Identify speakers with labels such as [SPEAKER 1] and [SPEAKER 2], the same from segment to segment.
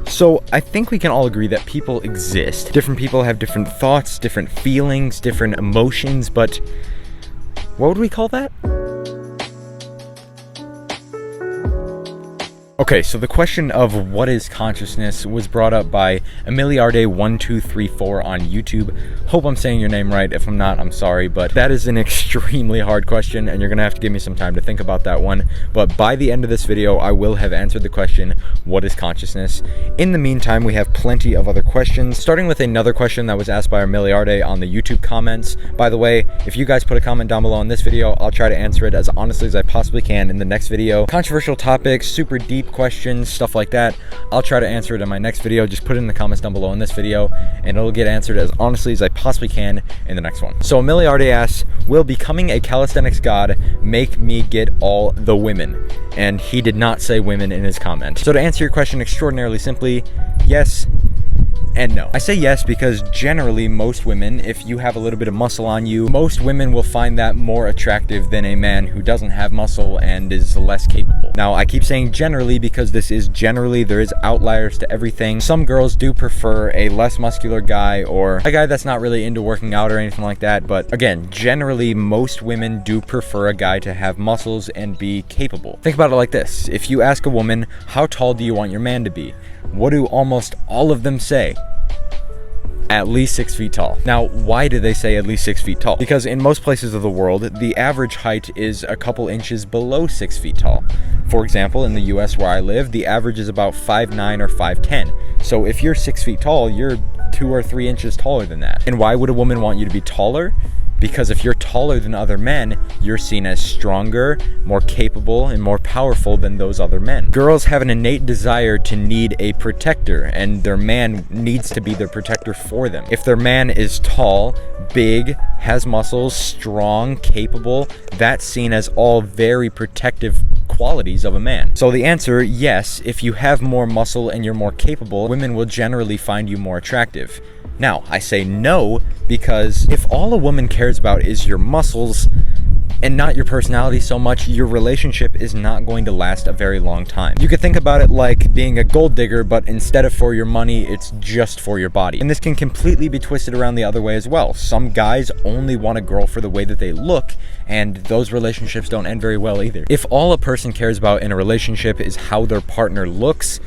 [SPEAKER 1] So I think we can all agree that people exist. Different people have different thoughts, different feelings, different emotions, but what would we call that? Okay, so the question of what is consciousness was brought up by Emiliarde1234 on YouTube. Hope I'm saying your name right. If I'm not, I'm sorry, but that is an extremely hard question and you're gonna have to give me some time to think about that one. But by the end of this video, I will have answered the question, what is consciousness? In the meantime, we have plenty of other questions, starting with another question that was asked by Emiliarde on the YouTube comments. By the way, if you guys put a comment down below on this video, I'll try to answer it as honestly as I possibly can in the next video. Controversial topics, super deep questions, stuff like that, I'll try to answer it in my next video. Just put it in the comments down below in this video and it'll get answered as honestly as I possibly can in the next one. So Emiliarde asks, will becoming a calisthenics god make me get all the women? And he did not say women in his comment. So to answer your question extraordinarily simply, yes and no. I say yes because generally most women, if you have a little bit of muscle on you, most women will find that more attractive than a man who doesn't have muscle and is less capable. Now I keep saying generally because this is generally, there is outliers to everything. Some girls do prefer a less muscular guy or a guy that's not really into working out or anything like that, but again, generally most women do prefer a guy to have muscles and be capable. Think about it like this. If you ask a woman, how tall do you want your man to be? What do almost all of them say? At least 6 feet tall. Now, why do they say at least 6 feet tall? Because in most places of the world, the average height is a couple inches below 6 feet tall. For example, in the US where I live, the average is about 5'9" or 5'10". So if you're 6 feet tall, you're 2 or 3 inches taller than that. And why would a woman want you to be taller? Because if you're taller than other men, you're seen as stronger, more capable, and more powerful than those other men. Girls have an innate desire to need a protector, and their man needs to be their protector for them. If their man is tall, big, has muscles, strong, capable, that's seen as all very protective qualities of a man. So the answer, yes, if you have more muscle and you're more capable, women will generally find you more attractive. Now, I say no because if all a woman cares about is your muscles and not your personality so much, your relationship is not going to last a very long time. You could think about it like being a gold digger, but instead of for your money, it's just for your body. And this can completely be twisted around the other way as well. Some guys only want a girl for the way that they look, and those relationships don't end very well either. If all a person cares about in a relationship is how their partner looks,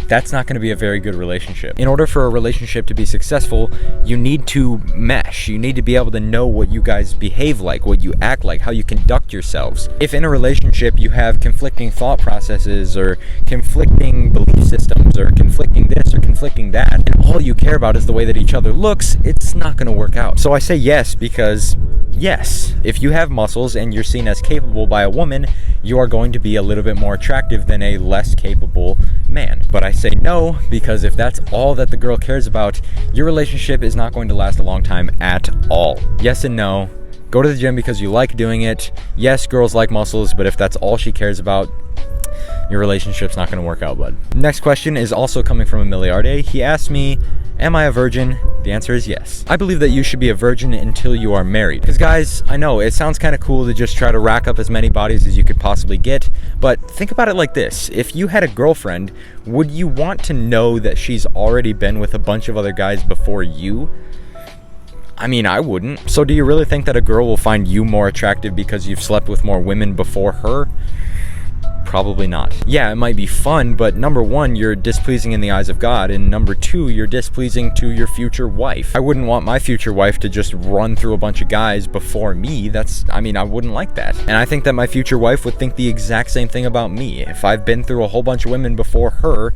[SPEAKER 1] that's not going to be a very good relationship. In order for a relationship to be successful, you need to mesh. You need to be able to know what you guys behave like, what you act like, how you conduct yourselves. If in a relationship you have conflicting thought processes or conflicting belief systems or conflicting this or conflicting that, and all you care about is the way that each other looks, it's not going to work out. So I say yes because yes, if you have muscles and you're seen as capable by a woman, you are going to be a little bit more attractive than a less capable man. But I say no because if that's all that the girl cares about, your relationship is not going to last a long time at all. Yes and no. Go to the gym because you like doing it. Yes, girls like muscles, but if that's all she cares about, your relationship's not going to work out, bud. Next question is also coming from Emiliarde. He asked me, am I a virgin? The answer is yes. I believe that you should be a virgin until you are married. Because guys, I know it sounds kind of cool to just try to rack up as many bodies as you could possibly get, but think about it like this. If you had a girlfriend, would you want to know that she's already been with a bunch of other guys before you? I mean, I wouldn't. So do you really think that a girl will find you more attractive because you've slept with more women before her? Probably not. Yeah, it might be fun, but number one, you're displeasing in the eyes of God, and number two, you're displeasing to your future wife. I wouldn't want my future wife to just run through a bunch of guys before me. I wouldn't like that. And I think that my future wife would think the exact same thing about me. If I've been through a whole bunch of women before her,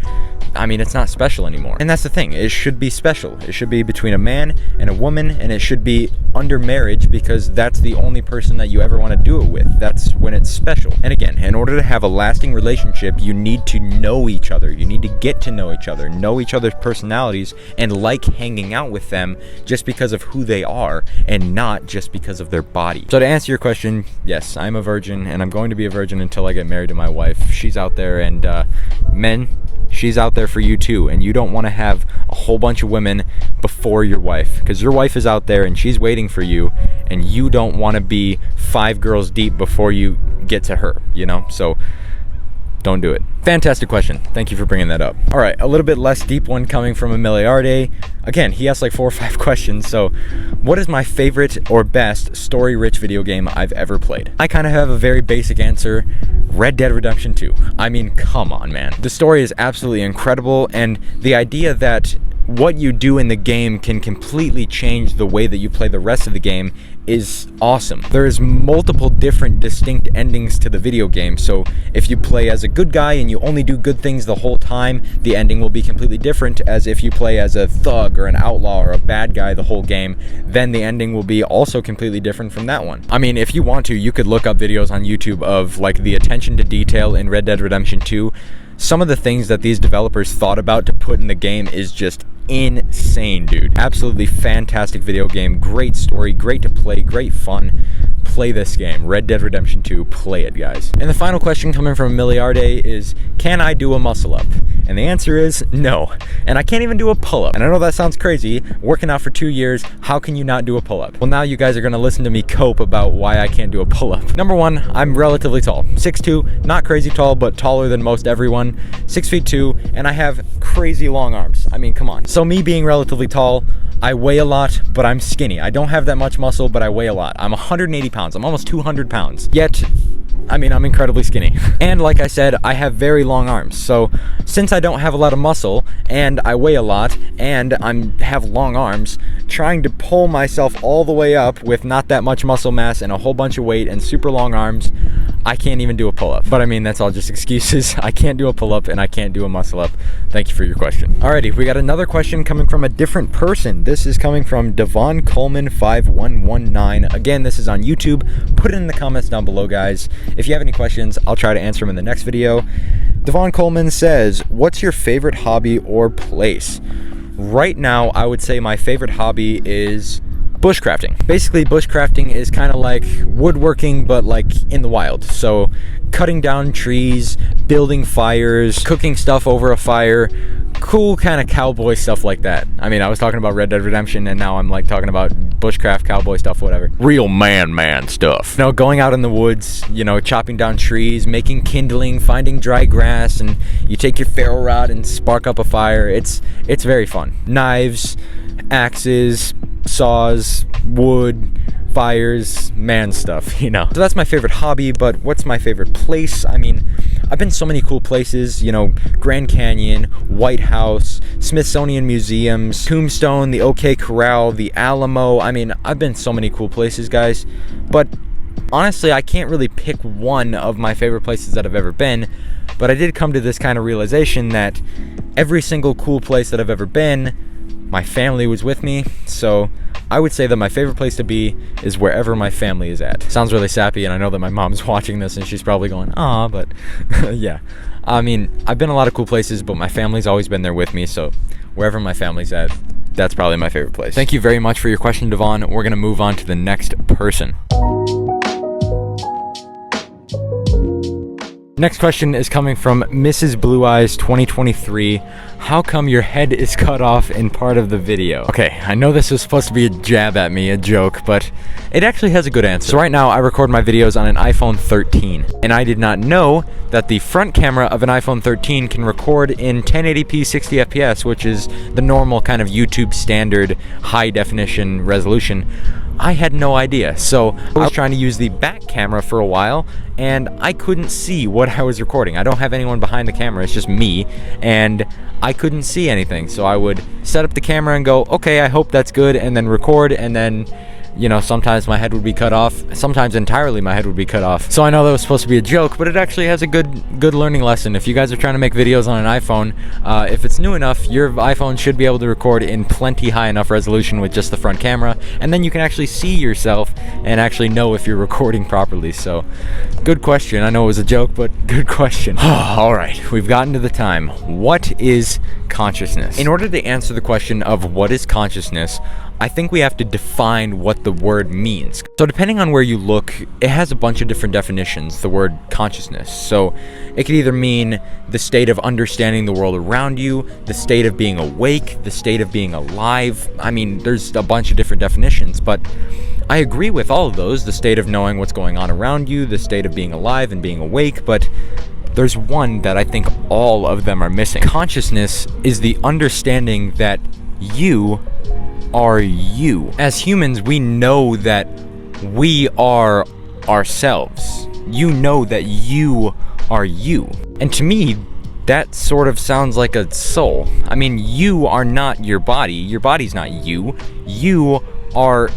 [SPEAKER 1] it's not special anymore. And that's the thing, it should be special. It should be between a man and a woman, and it should be under marriage because that's the only person that you ever want to do it with. That's when it's special. And again, in order to have a lasting relationship, you need to know each other. You need to get to know each other's personalities, and like hanging out with them just because of who they are and not just because of their body. So to answer your question, yes, I'm a virgin, and I'm going to be a virgin until I get married to my wife. She's out there, and men, she's out there for you too, and you don't want to have a whole bunch of women before your wife, because your wife is out there and she's waiting for you, and you don't want to be 5 girls deep before you get to her, So Don't do it. Fantastic question. Thank you for bringing that up. All right, a little bit less deep one coming from Emiliarde. Again, he asked like 4 or 5 questions. So, what is my favorite or best story-rich video game I've ever played? I kind of have a very basic answer. Red Dead Redemption 2. I mean, come on, man. The story is absolutely incredible, and the idea that what you do in the game can completely change the way that you play the rest of the game is awesome. There's multiple different distinct endings to the video game, so if you play as a good guy and you only do good things the whole time, the ending will be completely different as if you play as a thug or an outlaw or a bad guy the whole game, then the ending will be also completely different from that one. I mean, if you want to, you could look up videos on YouTube of like the attention to detail in Red Dead Redemption 2. Some of the things that these developers thought about to put in the game is just insane, dude. Absolutely fantastic video game, great story, great to play, great fun. Play this game, Red Dead Redemption 2, play it, guys. And the final question coming from Emiliarde is, can I do a muscle up? And the answer is no. And I can't even do a pull-up. And I know that sounds crazy, working out for 2 years, how can you not do a pull-up? Well, now you guys are gonna listen to me cope about why I can't do a pull-up. Number one, I'm relatively tall. 6'2", not crazy tall, but taller than most everyone. 6'2", and I have crazy long arms. I mean, come on. So me being relatively tall, I weigh a lot, but I'm skinny. I don't have that much muscle, but I weigh a lot. I'm 180 pounds. I'm almost 200 pounds. Yet, I mean, I'm incredibly skinny. And like I said, I have very long arms. So since I don't have a lot of muscle, and I weigh a lot, and have long arms, trying to pull myself all the way up with not that much muscle mass and a whole bunch of weight and super long arms, I can't even do a pull-up. But I mean, that's all just excuses. I can't do a pull-up and I can't do a muscle-up. Thank you for your question. Alrighty, we got another question coming from a different person. This is coming from Devon Coleman 5119. Again, this is on YouTube. Put it in the comments down below, guys. If you have any questions, I'll try to answer them in the next video. Devon Coleman says, what's your favorite hobby or place? Right now, I would say my favorite hobby is bushcrafting. Basically, bushcrafting is kind of like woodworking, but like in the wild. So cutting down trees, building fires, cooking stuff over a fire, cool kind of cowboy stuff like that. I mean, I was talking about Red Dead Redemption, and now I'm like talking about bushcraft cowboy stuff, whatever. Real man stuff. You know, going out in the woods, you know, chopping down trees, making kindling, finding dry grass, and you take your ferro rod and spark up a fire. It's very fun. Knives, axes, saws, wood, fires, man stuff, you know. So that's my favorite hobby, but what's my favorite place? I mean, I've been so many cool places, you know, Grand Canyon, White House, Smithsonian Museums, Tombstone, the OK Corral, the Alamo. I mean, I've been so many cool places, guys, but honestly, I can't really pick one of my favorite places that I've ever been, but I did come to this kind of realization that every single cool place that I've ever been, my family was with me, so I would say that my favorite place to be is wherever my family is at. Sounds really sappy, and I know that my mom's watching this and she's probably going, "Aw," but yeah. I mean, I've been a lot of cool places, but my family's always been there with me, so wherever my family's at, that's probably my favorite place. Thank you very much for your question, Devon. We're gonna move on to the next person. Next question is coming from Mrs. Blue Eyes 2023. How come your head is cut off in part of the video? Okay, I know this was supposed to be a jab at me, a joke, but it actually has a good answer. So right now I record my videos on an iPhone 13, and I did not know that the front camera of an iPhone 13 can record in 1080p 60 FPS, which is the normal kind of YouTube standard high definition resolution. I had no idea. So I was trying to use the back camera for a while, and I couldn't see what I was recording. I don't have anyone behind the camera, it's just me, and I couldn't see anything. So I would set up the camera and go, okay, I hope that's good, and then record, and then, you know, sometimes my head would be cut off, sometimes entirely my head would be cut off. So I know that was supposed to be a joke, but it actually has a good learning lesson. If you guys are trying to make videos on an iPhone, if it's new enough, your iPhone should be able to record in plenty high enough resolution with just the front camera, and then you can actually see yourself and actually know if you're recording properly. So good question. I know it was a joke, but good question. All right, we've gotten to the time. What is consciousness? In order to answer the question of what is consciousness, I think we have to define what the word means. So depending on where you look, it has a bunch of different definitions, the word consciousness. So it could either mean the state of understanding the world around you, the state of being awake, the state of being alive. I mean, there's a bunch of different definitions, but I agree with all of those, the state of knowing what's going on around you, the state of being alive and being awake, but there's one that I think all of them are missing. Consciousness is the understanding that you are you. As humans, we know that we are ourselves. You know that you are you. And to me, that sort of sounds like a soul. I mean, you are not your body. Your body's not you. You are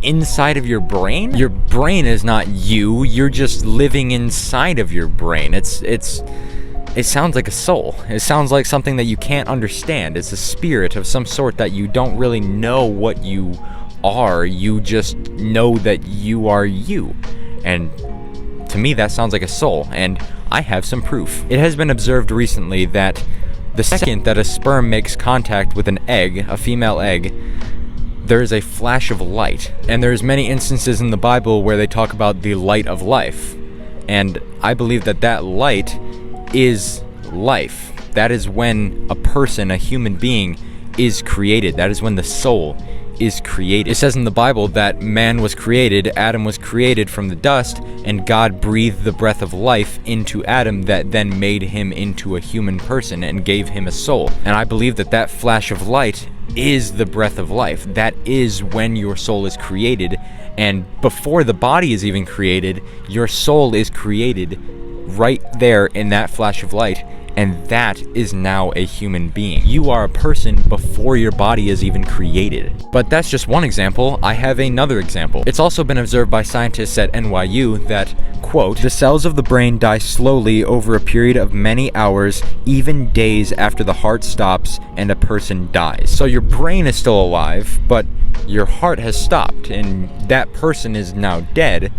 [SPEAKER 1] inside of your brain. Your brain is not you. You're just living inside of your brain. It sounds like a soul. It sounds like something that you can't understand. It's a spirit of some sort that you don't really know what you are. You just know that you are you. And to me, that sounds like a soul, and I have some proof. It has been observed recently that the second that a sperm makes contact with an egg, a female egg, there is a flash of light. And there's many instances in the Bible where they talk about the light of life. And I believe that that light is life. That is when a person, a human being, is created. That is when the soul is created. It says in the Bible that man was created, Adam was created from the dust, and God breathed the breath of life into Adam that then made him into a human person and gave him a soul. And I believe that that flash of light is the breath of life. That is when your soul is created, and before the body is even created, your soul is created right there in that flash of light, and that is now a human being. You are a person before your body is even created. But that's just one example. I have another example. It's also been observed by scientists at NYU that, quote, the cells of the brain die slowly over a period of many hours, even days after the heart stops and a person dies. So your brain is still alive, but your heart has stopped, and that person is now dead,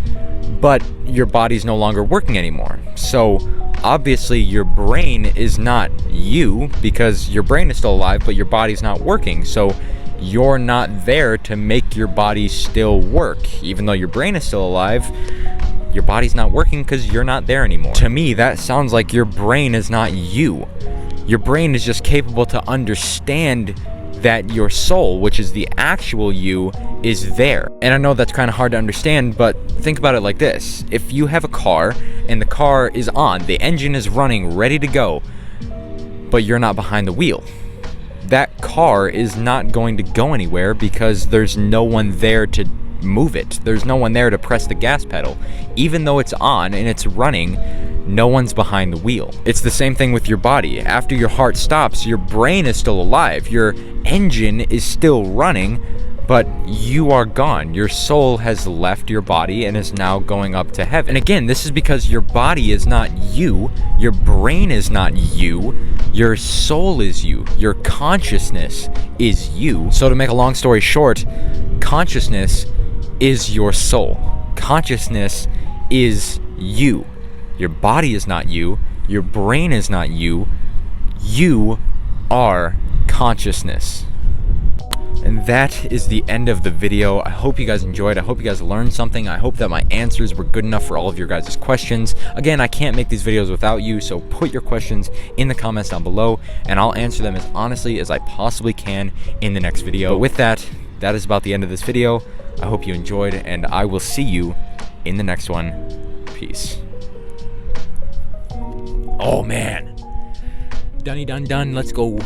[SPEAKER 1] but your body's no longer working anymore. So obviously your brain is not you, because your brain is still alive, but your body's not working. So you're not there to make your body still work. Even though your brain is still alive, your body's not working because you're not there anymore. To me, that sounds like your brain is not you. Your brain is just capable to understand that your soul, which is the actual you, is there. And I know that's kind of hard to understand, but think about it like this. If you have a car and the car is on, the engine is running, ready to go, but you're not behind the wheel, that car is not going to go anywhere because there's no one there to move it. There's no one there to press the gas pedal. Even though it's on and it's running, no one's behind the wheel. It's the same thing with your body. After your heart stops, your brain is still alive. Your engine is still running, but you are gone. Your soul has left your body and is now going up to heaven. And again, this is because your body is not you, your brain is not you, your soul is you, your consciousness is you. So to make a long story short, consciousness is your soul. Consciousness is you. Your body is not you, your brain is not you, you are consciousness. And that is the end of the video. I hope you guys enjoyed. I hope you guys learned something. I hope that my answers were good enough for all of your guys' questions. Again, I can't make these videos without you, so put your questions in the comments down below, and I'll answer them as honestly as I possibly can in the next video. But with that, that is about the end of this video. I hope you enjoyed, and I will see you in the next one. Peace. Oh man. Done. Let's go.